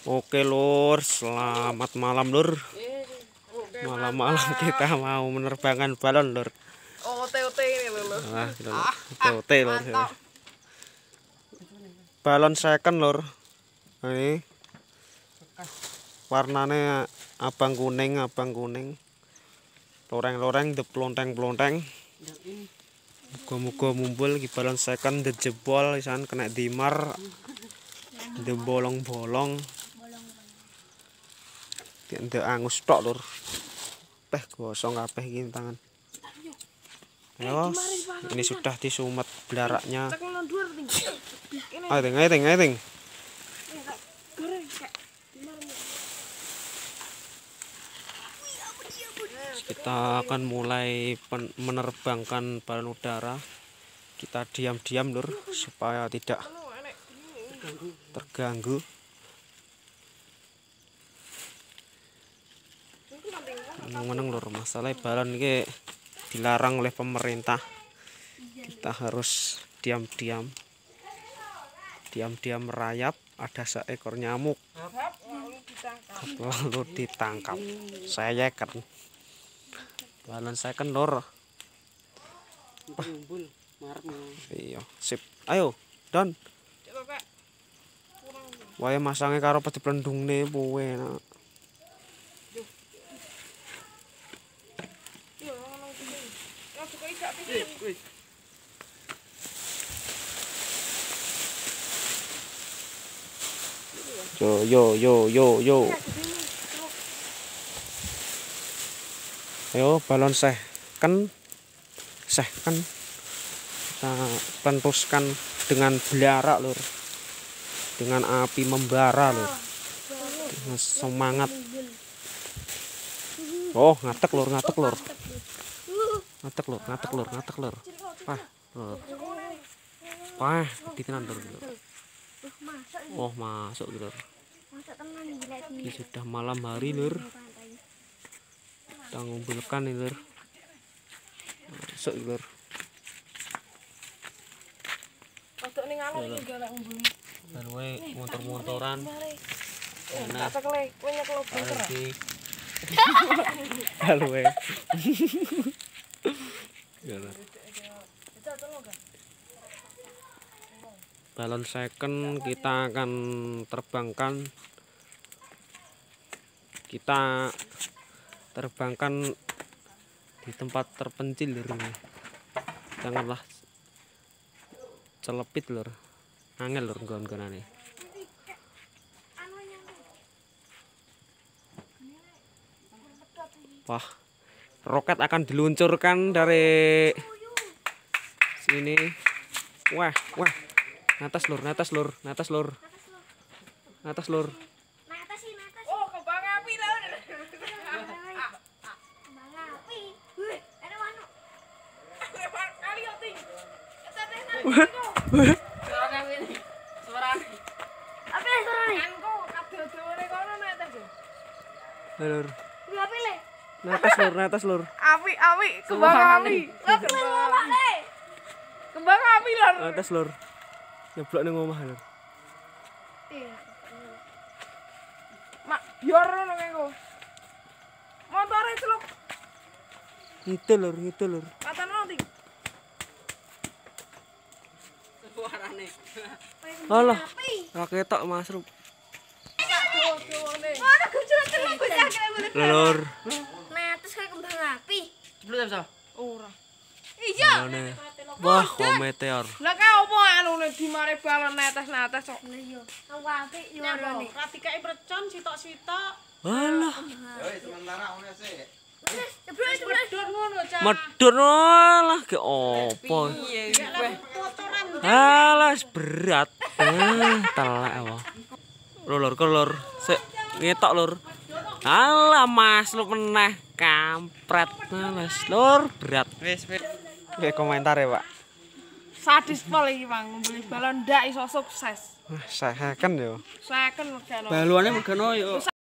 Oke lur, selamat malam lur. Malam-malam kita mau menerbangkan balon lur. OT ini lur. Wah, OT lur. Balon second lur. Ini warnanya abang kuning. Loreng-loreng, pelonteng-pelonteng. Muga-muga mumpul ki balon second jebol isan kena dimar. Bolong-bolong. Ndek angus tok lur. Peh gosong kabeh iki tangan. Ayo, ini sudah disumet belaraknya. Ayo. Kita akan mulai menerbangkan balon udara. Kita diam-diam lur supaya tidak terganggu. Meneng lur, masalah balon ini dilarang oleh pemerintah. Kita harus diam-diam merayap. Ada seekor nyamuk lalu ditangkap. Saya kan balon second lur. Iya, sip. Ayo, Don. Wae masange karo peti plendungne puwe enak. Yo. Ayo balon second. Kita pentuskan dengan belarak lur. Dengan api membara lur. Dengan semangat. Oh, ngatek lur. Ngatek lur. Pah, ditenan lur. Oh, masuk gitu. Ini sudah malam hari lur. Kita ngumpulkan nih lur. Masuk lur. Lalu motor-motoran. Nah, balon second kita akan terbangkan. Kita terbangkan di tempat terpencil lur. Janganlah celepit lur. Angel lur nggon-gonane. Wah, roket akan diluncurkan dari sini. Wah. Natas lur. Oh, kembang api lur. Lur. Natas lur. Api, kembang api. Kembang api lur. Natas lur. Nyeblok ning omah lur. Mak, biar ngono engko. Motore celuk. Gitu lur. Katane nanti. Suarane. Alah, ra ketok masrup. Mana gujul celuk bocah kene. Lur. Netes kayak kembang api. Jeblut ta? Ora. Iya. Wah, meteor. Lah kae opo anune dimare balon netes-netes kok. Lah iya. Kembang api yo arane. Ra dikae precon sitok-sitok. Alah. Ya wis sementara ngono sih. Medhot ngono, Cak. Medun lah ke opo. Piye kotoran. Alah berat. Telek apa. Lur. Sik ngetok lur. Alah Mas lu meneh kampret. Males lur berat. Wis. Komentar ya, Pak. Sadis pol iki, Bang. Beli balon ndak iso sukses. Second yo. Second megano. Baluane megano yo.